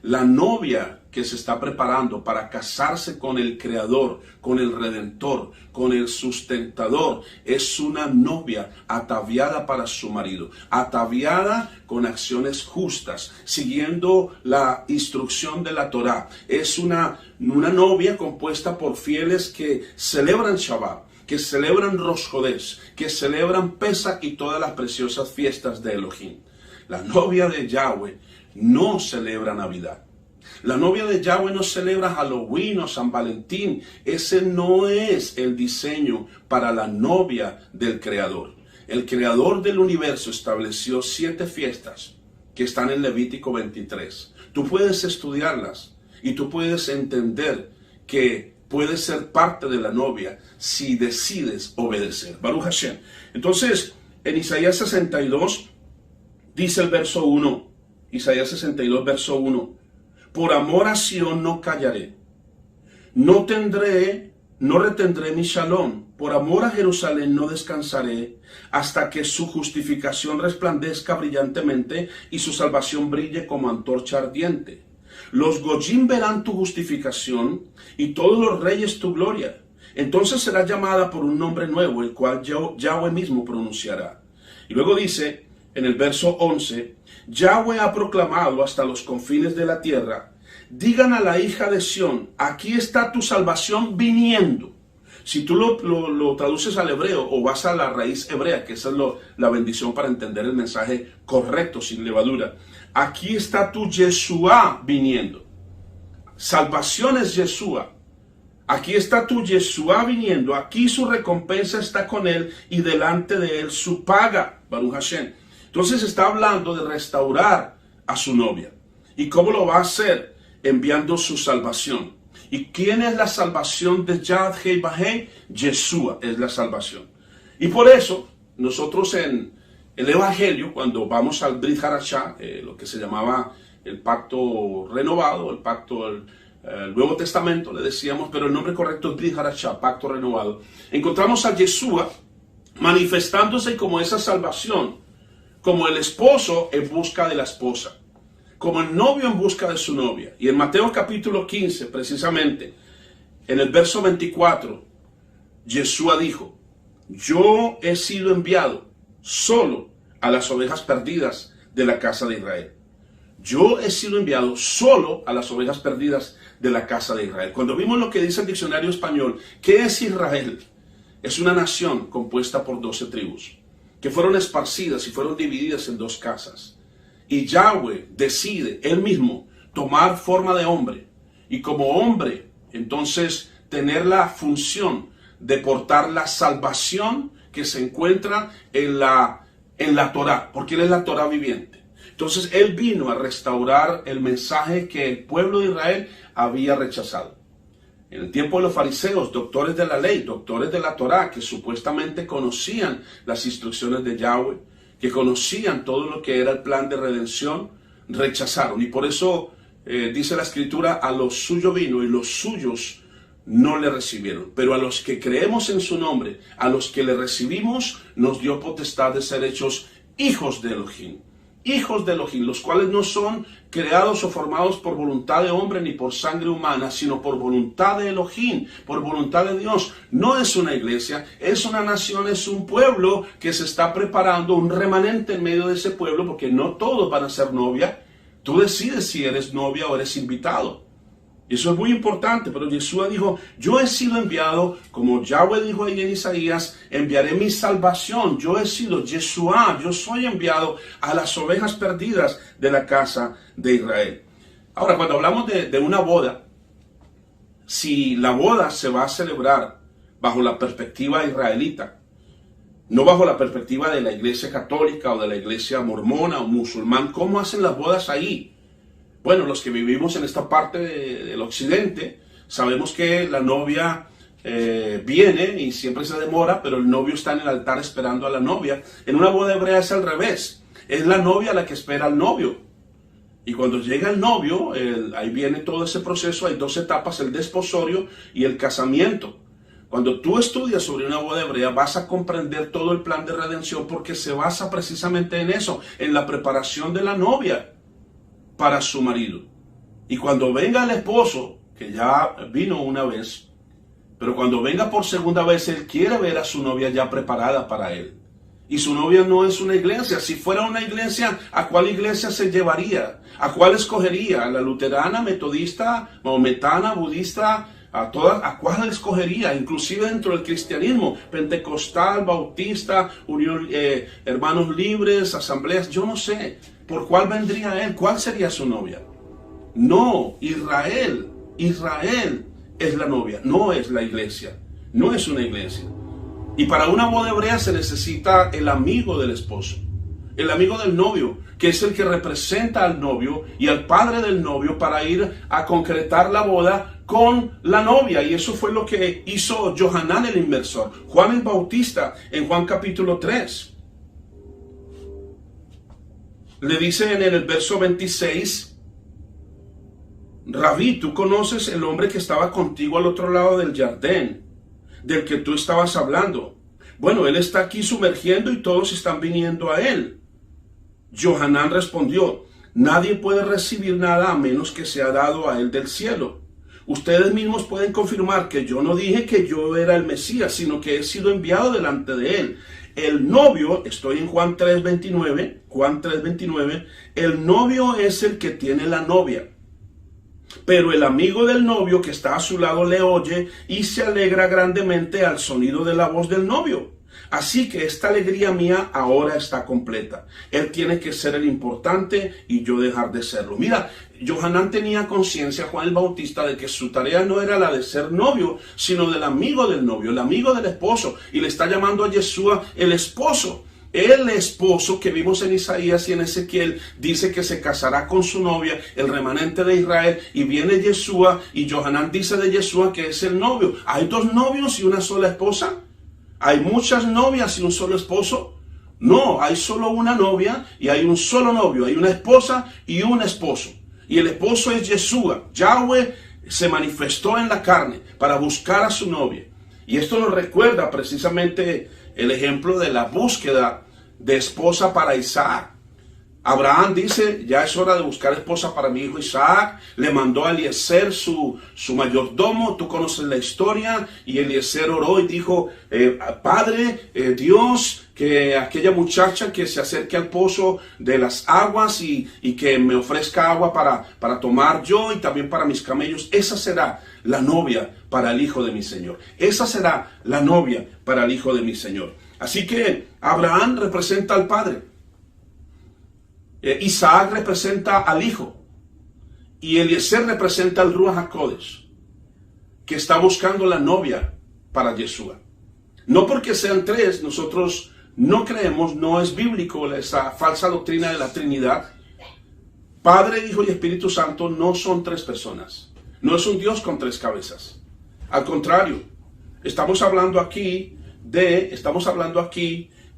La novia que se está preparando para casarse con el Creador, con el Redentor, con el Sustentador, es una novia ataviada para su marido, ataviada con acciones justas, siguiendo la instrucción de la Torá. Es una novia compuesta por fieles que celebran Shabbat, que celebran Rosh Hodesh, que celebran Pesach y todas las preciosas fiestas de Elohim. La novia de Yahweh no celebra Navidad. La novia de Yahweh no celebra Halloween o San Valentín. Ese no es el diseño para la novia del Creador. El Creador del universo estableció 7 fiestas que están en Levítico 23. Tú puedes estudiarlas y tú puedes entender que puedes ser parte de la novia si decides obedecer. Baruch Hashem. Entonces, en Isaías 62 dice el verso 1, Isaías 62, verso 1, por amor a Sión no callaré, no retendré mi shalom, por amor a Jerusalén no descansaré, hasta que su justificación resplandezca brillantemente y su salvación brille como antorcha ardiente. Los Goyim verán tu justificación y todos los reyes tu gloria. Entonces será llamada por un nombre nuevo, el cual Yahweh mismo pronunciará. Y luego dice, en el verso 11, Yahweh ha proclamado hasta los confines de la tierra, digan a la hija de Sión, aquí está tu salvación viniendo. Si tú lo traduces al hebreo o vas a la raíz hebrea, que esa es la bendición para entender el mensaje correcto, sin levadura. Aquí está tu Yeshua viniendo. Salvación es Yeshua. Aquí está tu Yeshua viniendo. Aquí su recompensa está con él y delante de él su paga. Baruch Hashem. Entonces está hablando de restaurar a su novia. ¿Y cómo lo va a hacer? Enviando su salvación. ¿Y quién es la salvación de Yad Hei Bahei? Yeshua es la salvación. Y por eso, nosotros en el Evangelio, cuando vamos al Brit Hadashah, lo que se llamaba el pacto renovado, el pacto del Nuevo Testamento, le decíamos, pero el nombre correcto es Brit Hadashah, pacto renovado. Encontramos a Yeshua manifestándose como esa salvación, como el esposo en busca de la esposa, como el novio en busca de su novia. Y en Mateo capítulo 15, precisamente, en el verso 24, Yeshua dijo, yo he sido enviado solo a las ovejas perdidas de la casa de Israel. Yo he sido enviado solo a las ovejas perdidas de la casa de Israel. Cuando vimos lo que dice el diccionario español, ¿qué es Israel? Es una nación compuesta por 12 tribus, que fueron esparcidas y fueron divididas en 2 casas. Y Yahweh decide él mismo tomar forma de hombre. Y como hombre, entonces tener la función de portar la salvación que se encuentra en la Torá, porque él es la Torá viviente. Entonces él vino a restaurar el mensaje que el pueblo de Israel había rechazado. En el tiempo de los fariseos, doctores de la ley, doctores de la Torá, que supuestamente conocían las instrucciones de Yahweh, que conocían todo lo que era el plan de redención, rechazaron. Y por eso dice la Escritura, a los suyos vino y los suyos no le recibieron. Pero a los que creemos en su nombre, a los que le recibimos, nos dio potestad de ser hechos hijos de Elohim. Hijos de Elohim, los cuales no son creados o formados por voluntad de hombre ni por sangre humana, sino por voluntad de Elohim, por voluntad de Dios. No es una iglesia, es una nación, es un pueblo que se está preparando, un remanente en medio de ese pueblo, porque no todos van a ser novia. Tú decides si eres novia o eres invitado. Y eso es muy importante, pero Yeshua dijo, yo he sido enviado, como Yahweh dijo ahí en Isaías, enviaré mi salvación. Yo he sido Yeshua, yo soy enviado a las ovejas perdidas de la casa de Israel. Ahora, cuando hablamos de una boda, si la boda se va a celebrar bajo la perspectiva israelita, no bajo la perspectiva de la iglesia católica o de la iglesia mormona o musulmán. ¿Cómo hacen las bodas ahí? Bueno, los que vivimos en esta parte del occidente, sabemos que la novia viene y siempre se demora, pero el novio está en el altar esperando a la novia. En una boda hebrea es al revés, es la novia la que espera al novio. Y cuando llega el novio, ahí viene todo ese proceso, hay dos etapas, el desposorio y el casamiento. Cuando tú estudias sobre una boda hebrea, vas a comprender todo el plan de redención, porque se basa precisamente en eso, en la preparación de la novia para su marido. Y cuando venga el esposo, que ya vino una vez, pero cuando venga por segunda vez, él quiere ver a su novia ya preparada para él. Y su novia no es una iglesia. Si fuera una iglesia, ¿a cuál iglesia se llevaría? ¿A cuál escogería? ¿A la luterana, metodista, maometana, budista? ¿A todas? ¿A cuál escogería? Inclusive dentro del cristianismo, pentecostal, bautista, unión, hermanos libres, asambleas, yo no sé. ¿Por cuál vendría él? ¿Cuál sería su novia? No, Israel es la novia, no es la iglesia, no es una iglesia. Y para una boda hebrea se necesita el amigo del esposo, el amigo del novio, que es el que representa al novio y al padre del novio para ir a concretar la boda con la novia. Y eso fue lo que hizo Johanán el inmersor, Juan el Bautista, en Juan capítulo 3. Le dice en el verso 26, Rabí, ¿tú conoces el hombre que estaba contigo al otro lado del Jardín, del que tú estabas hablando? Bueno, él está aquí sumergiendo y todos están viniendo a él. Johanán respondió, nadie puede recibir nada a menos que sea dado a él del cielo. Ustedes mismos pueden confirmar que yo no dije que yo era el Mesías, sino que he sido enviado delante de él. El novio, estoy en Juan 3:29, el novio es el que tiene la novia. Pero el amigo del novio que está a su lado le oye y se alegra grandemente al sonido de la voz del novio. Así que esta alegría mía ahora está completa. Él tiene que ser el importante y yo dejar de serlo. Mira, Johanán tenía conciencia, Juan el Bautista, de que su tarea no era la de ser novio, sino del amigo del novio, el amigo del esposo. Y le está llamando a Yeshua el esposo. El esposo que vimos en Isaías y en Ezequiel dice que se casará con su novia, el remanente de Israel, y viene Yeshua, y Johanán dice de Yeshua que es el novio. ¿Hay dos novios y una sola esposa? ¿Hay muchas novias y un solo esposo? No, hay solo una novia y hay un solo novio. Hay una esposa y un esposo. Y el esposo es Yeshua. Yahweh se manifestó en la carne para buscar a su novia. Y esto nos recuerda precisamente el ejemplo de la búsqueda de esposa para Isaac. Abraham dice, ya es hora de buscar esposa para mi hijo Isaac. Le mandó a Eliezer su mayordomo. Tú conoces la historia. Y Eliezer oró y dijo, Padre, Dios, que aquella muchacha que se acerque al pozo de las aguas y que me ofrezca agua para tomar yo y también para mis camellos. Esa será la novia para el hijo de mi Señor. Esa será la novia para el hijo de mi Señor. Así que Abraham representa al padre. Isaac representa al hijo y Eliezer representa al Ruach HaKodesh, que está buscando la novia para Yeshua. No porque sean tres, nosotros no creemos, no es bíblico esa falsa doctrina de la Trinidad. Padre, Hijo y Espíritu Santo no son tres personas. No es un Dios con tres cabezas. Al contrario, estamos hablando aquí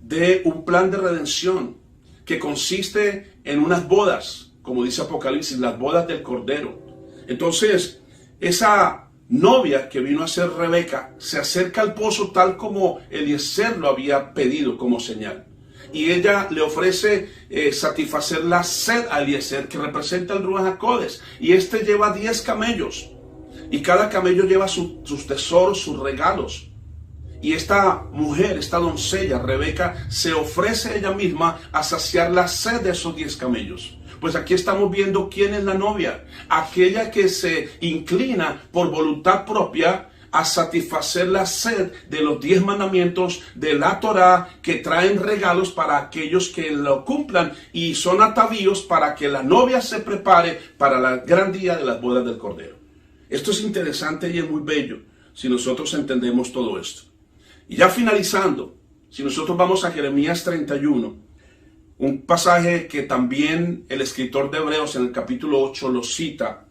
de un plan de redención que consiste en unas bodas, como dice Apocalipsis, las bodas del Cordero. Entonces, esa novia que vino a ser Rebeca se acerca al pozo tal como Eliezer lo había pedido como señal. Y ella le ofrece satisfacer la sed a Eliezer, que representa el Ruach HaKodesh. Y este lleva 10 camellos. Y cada camello lleva sus tesoros, sus regalos. Y esta mujer, esta doncella, Rebeca, se ofrece ella misma a saciar la sed de esos 10 camellos. Pues aquí estamos viendo quién es la novia. Aquella que se inclina por voluntad propia a satisfacer la sed de los 10 mandamientos de la Torá, que traen regalos para aquellos que lo cumplan y son atavíos para que la novia se prepare para el gran día de las bodas del Cordero. Esto es interesante y es muy bello. si nosotros entendemos todo esto. Y ya finalizando, si nosotros vamos a Jeremías 31, un pasaje que también el escritor de Hebreos en el capítulo 8 lo cita,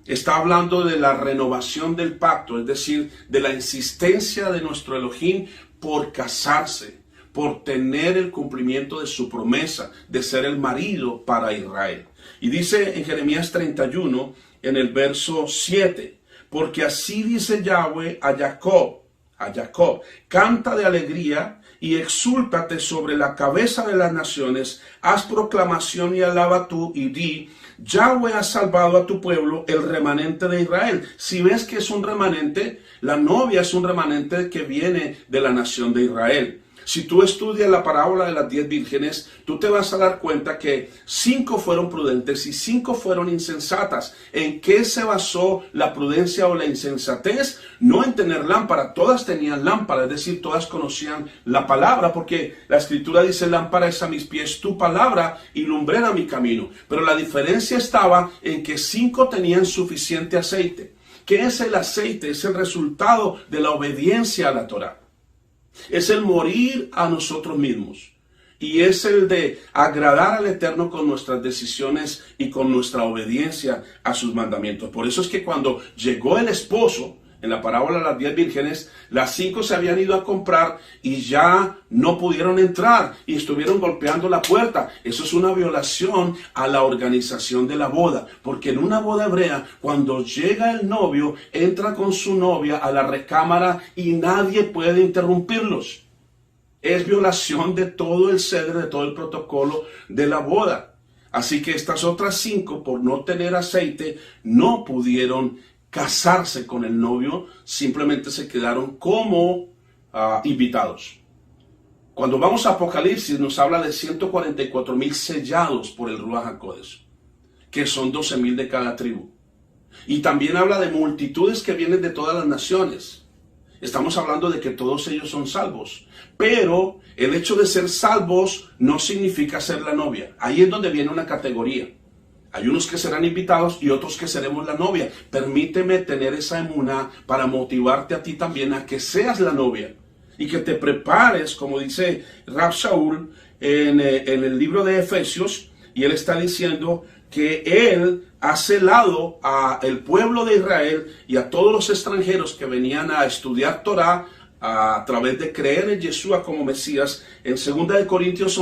está hablando de la renovación del pacto, es decir, de la insistencia de nuestro Elohim por casarse, por tener el cumplimiento de su promesa de ser el marido para Israel. Y dice en Jeremías 31, en el verso 7, porque así dice Yahweh a Jacob, canta de alegría y exúltate sobre la cabeza de las naciones, haz proclamación y alaba tú y di, Yahweh ha salvado a tu pueblo, el remanente de Israel. Si ves que es un remanente, la novia es un remanente que viene de la nación de Israel. Si tú estudias la parábola de las 10 vírgenes, tú te vas a dar cuenta que 5 fueron prudentes y 5 fueron insensatas. ¿En qué se basó la prudencia o la insensatez? No en tener lámpara, todas tenían lámpara, es decir, todas conocían la palabra, porque la escritura dice, lámpara es a mis pies tu palabra y lumbrera mi camino. Pero la diferencia estaba en que 5 tenían suficiente aceite. ¿Qué es el aceite? Es el resultado de la obediencia a la Torá. Es el morir a nosotros mismos. Y es el de agradar al Eterno con nuestras decisiones y con nuestra obediencia a sus mandamientos. Por eso es que cuando llegó el esposo, en la parábola de las 10 vírgenes, las 5 se habían ido a comprar y ya no pudieron entrar y estuvieron golpeando la puerta. Eso es una violación a la organización de la boda, porque en una boda hebrea, cuando llega el novio, entra con su novia a la recámara y nadie puede interrumpirlos. Es violación de todo el ceder, de todo el protocolo de la boda. Así que estas otras 5, por no tener aceite, no pudieron casarse con el novio, simplemente se quedaron como invitados. Cuando vamos a Apocalipsis nos habla de 144,000 sellados por el Ruach HaKodesh, que son 12,000 de cada tribu. Y también habla de multitudes que vienen de todas las naciones. Estamos hablando de que todos ellos son salvos, pero el hecho de ser salvos no significa ser la novia. Ahí es donde viene una categoría. Hay unos que serán invitados y otros que seremos la novia. Permíteme tener esa emuná para motivarte a ti también a que seas la novia y que te prepares, como dice Rab Shaul en el libro de Efesios, y él está diciendo que él ha celado al pueblo de Israel y a todos los extranjeros que venían a estudiar Torah a través de creer en Yeshua como Mesías. En 2 Corintios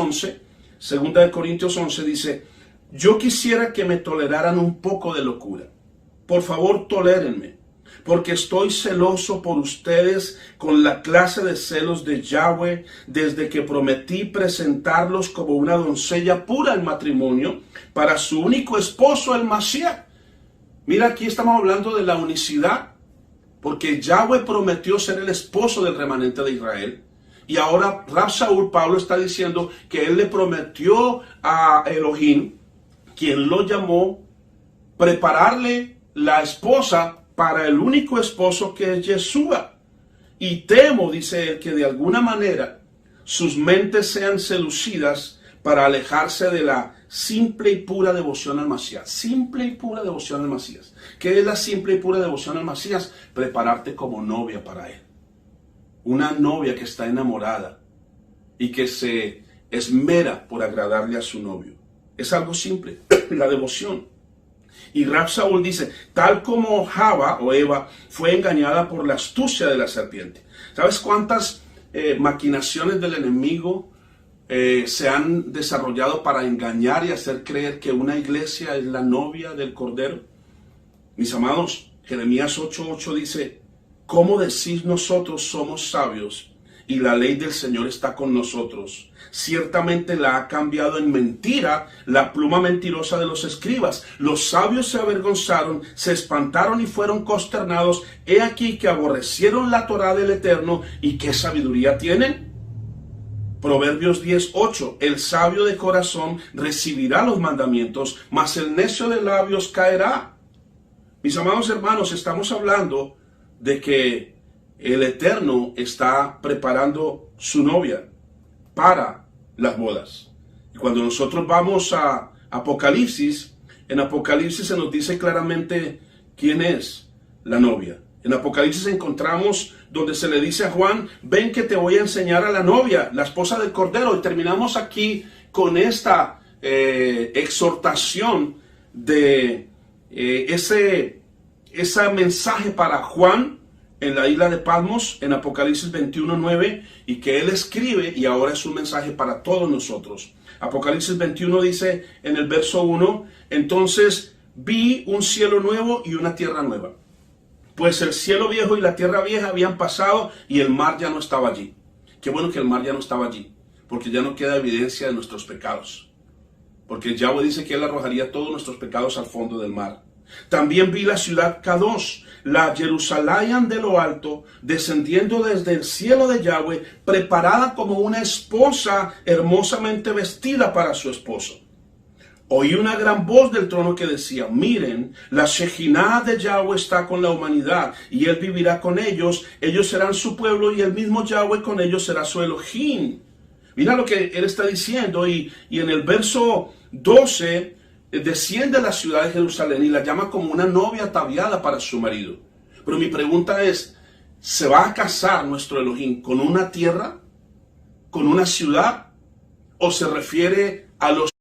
11 dice, yo quisiera que me toleraran un poco de locura. Por favor, tolérenme, porque estoy celoso por ustedes con la clase de celos de Yahweh desde que prometí presentarlos como una doncella pura en matrimonio para su único esposo, el Mashiach. Mira, aquí estamos hablando de la unicidad, porque Yahweh prometió ser el esposo del remanente de Israel. Y ahora Rab Shaul, Pablo está diciendo que él le prometió a Elohim, quien lo llamó, prepararle la esposa para el único esposo que es Yeshua. Y temo, dice él, que de alguna manera sus mentes sean seducidas para alejarse de la simple y pura devoción al Masías. Simple y pura devoción al Masías. ¿Qué es la simple y pura devoción al Masías? Prepararte como novia para él. Una novia que está enamorada y que se esmera por agradarle a su novio. Es algo simple, la devoción. Y Rab Shaul dice, tal como Java o Eva fue engañada por la astucia de la serpiente. ¿Sabes cuántas maquinaciones del enemigo se han desarrollado para engañar y hacer creer que una iglesia es la novia del Cordero? Mis amados, Jeremías 8:8 dice, ¿cómo decís nosotros somos sabios y la ley del Señor está con nosotros? Ciertamente la ha cambiado en mentira la pluma mentirosa de los escribas. Los sabios se avergonzaron, se espantaron y fueron consternados. He aquí que aborrecieron la Torá del Eterno. ¿Y qué sabiduría tienen? Proverbios 10:8. El sabio de corazón recibirá los mandamientos, mas el necio de labios caerá. Mis amados hermanos, estamos hablando de que el Eterno está preparando su novia para las bodas. Y cuando nosotros vamos a Apocalipsis, en Apocalipsis se nos dice claramente quién es la novia. En Apocalipsis encontramos donde se le dice a Juan, ven que te voy a enseñar a la novia, la esposa del Cordero. Y terminamos aquí con esta exhortación de ese mensaje para Juan en la isla de Patmos, en Apocalipsis 21:9, y que él escribe, y ahora es un mensaje para todos nosotros. Apocalipsis 21 dice en el verso 1, entonces vi un cielo nuevo y una tierra nueva, pues el cielo viejo y la tierra vieja habían pasado y el mar ya no estaba allí. Qué bueno que el mar ya no estaba allí, porque ya no queda evidencia de nuestros pecados. Porque Yahweh dice que Él arrojaría todos nuestros pecados al fondo del mar. También vi la ciudad Kadosh, la Jerusalén de lo alto, descendiendo desde el cielo de Yahweh, preparada como una esposa hermosamente vestida para su esposo. Oí una gran voz del trono que decía, miren, la Shejinah de Yahweh está con la humanidad, y Él vivirá con ellos serán su pueblo, y el mismo Yahweh con ellos será su Elohim. Mira lo que Él está diciendo, y en el verso 12, desciende a la ciudad de Jerusalén y la llama como una novia ataviada para su marido. Pero mi pregunta es, ¿se va a casar nuestro Elohim con una tierra, con una ciudad, o se refiere a los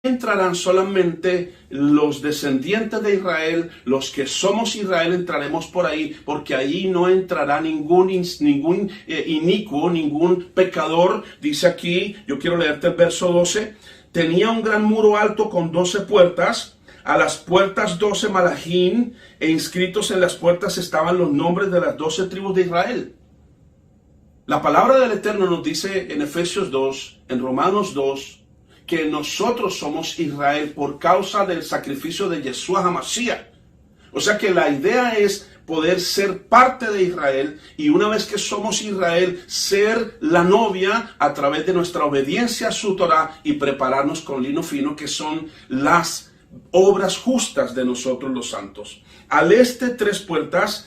entrarán solamente los descendientes de Israel, los que somos Israel entraremos por ahí, porque ahí no entrará ningún inicuo, ningún pecador? Dice aquí, yo quiero leerte el verso 12, tenía un gran muro alto con 12 puertas, a las puertas 12 malachim, e inscritos en las puertas estaban los nombres de las 12 tribus de Israel. La palabra del Eterno nos dice en Efesios 2, en Romanos 2, que nosotros somos Israel por causa del sacrificio de Yeshua HaMashiach. O sea que la idea es poder ser parte de Israel, y una vez que somos Israel, ser la novia a través de nuestra obediencia a su Torah y prepararnos con lino fino, que son las obras justas de nosotros los santos. Al este 3 puertas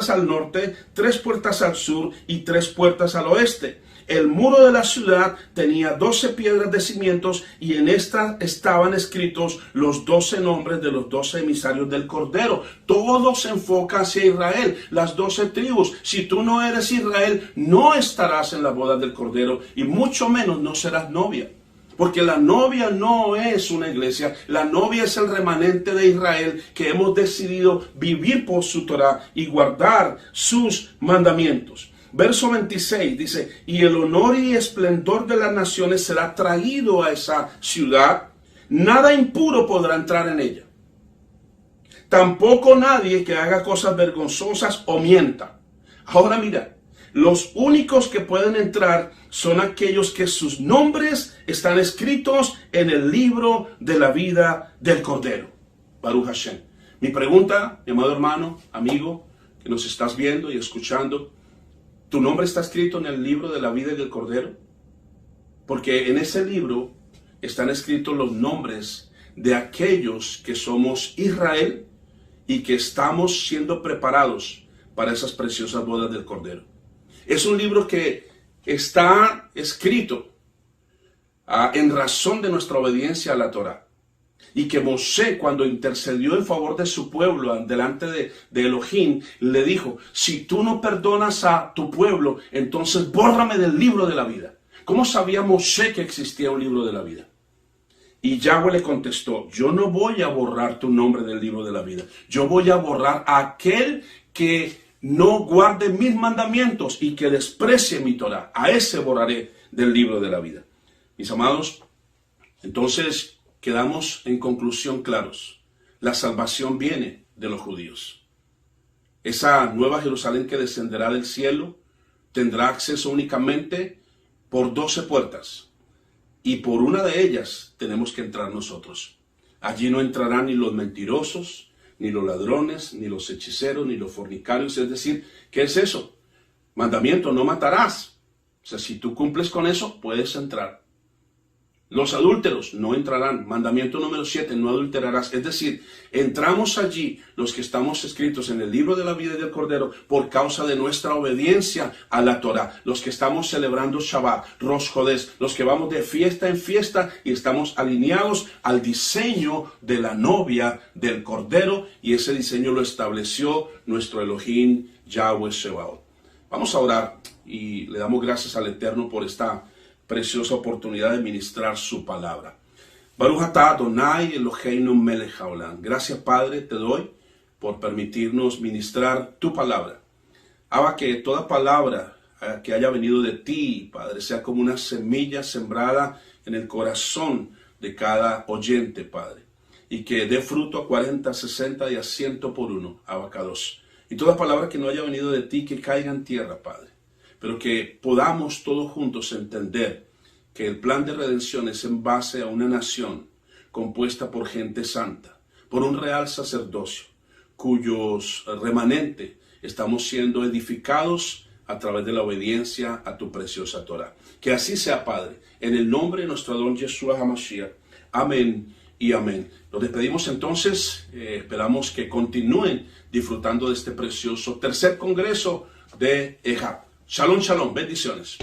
al norte, 3 puertas al sur y 3 puertas al oeste. El muro de la ciudad tenía 12 piedras de cimientos, y en esta estaban escritos los 12 nombres de los 12 emisarios del Cordero. Todo se enfoca hacia Israel, las 12 tribus. Si tú no eres Israel, no estarás en la boda del Cordero, y mucho menos no serás novia. Porque la novia no es una iglesia, la novia es el remanente de Israel que hemos decidido vivir por su Torah y guardar sus mandamientos. Verso 26 dice, y el honor y esplendor de las naciones será traído a esa ciudad, nada impuro podrá entrar en ella. Tampoco nadie que haga cosas vergonzosas o mienta. Ahora mira, los únicos que pueden entrar son aquellos que sus nombres están escritos en el libro de la vida del Cordero. Baruch Hashem. Mi pregunta, mi amado hermano, amigo, que nos estás viendo y escuchando, ¿tu nombre está escrito en el libro de la vida del Cordero? Porque en ese libro están escritos los nombres de aquellos que somos Israel y que estamos siendo preparados para esas preciosas bodas del Cordero. Es un libro que está escrito en razón de nuestra obediencia a la Torah. Y que Moshe, cuando intercedió en favor de su pueblo delante de Elohim, le dijo, si tú no perdonas a tu pueblo, entonces bórrame del libro de la vida. ¿Cómo sabía Moshe que existía un libro de la vida? Y Yahweh le contestó, yo no voy a borrar tu nombre del libro de la vida. Yo voy a borrar a aquel que no guarde mis mandamientos y que desprecie mi Torah. A ese borraré del libro de la vida. Mis amados, entonces quedamos en conclusión claros. La salvación viene de los judíos. Esa nueva Jerusalén que descenderá del cielo tendrá acceso únicamente por 12 puertas. Y por una de ellas tenemos que entrar nosotros. Allí no entrarán ni los mentirosos, ni los ladrones, ni los hechiceros, ni los fornicarios. Es decir, ¿qué es eso? Mandamiento, no matarás. O sea, si tú cumples con eso, puedes entrar. Los adúlteros no entrarán. Mandamiento número 7, no adulterarás. Es decir, entramos allí los que estamos escritos en el libro de la vida y del Cordero por causa de nuestra obediencia a la Torah. Los que estamos celebrando Shabbat, Rosh Hodesh, los que vamos de fiesta en fiesta y estamos alineados al diseño de la novia del Cordero, y ese diseño lo estableció nuestro Elohim Yahweh Shebaot. Vamos a orar y le damos gracias al Eterno por esta preciosa oportunidad de ministrar su palabra. Baruch atah Adonai Eloheinu melech haolam. Gracias, Padre, te doy por permitirnos ministrar tu palabra. Haga que toda palabra que haya venido de ti, Padre, sea como una semilla sembrada en el corazón de cada oyente, Padre, y que dé fruto a 40, 60 y a 100 por uno, abacados. Y toda palabra que no haya venido de ti, que caiga en tierra, Padre, pero que podamos todos juntos entender que el plan de redención es en base a una nación compuesta por gente santa, por un real sacerdocio, cuyos remanentes estamos siendo edificados a través de la obediencia a tu preciosa Torah. Que así sea, Padre, en el nombre de nuestro Adón Yeshua HaMashiach. Amén y amén. Nos despedimos entonces, esperamos que continúen disfrutando de este precioso tercer congreso de EHAP. Shalom, shalom, bendiciones.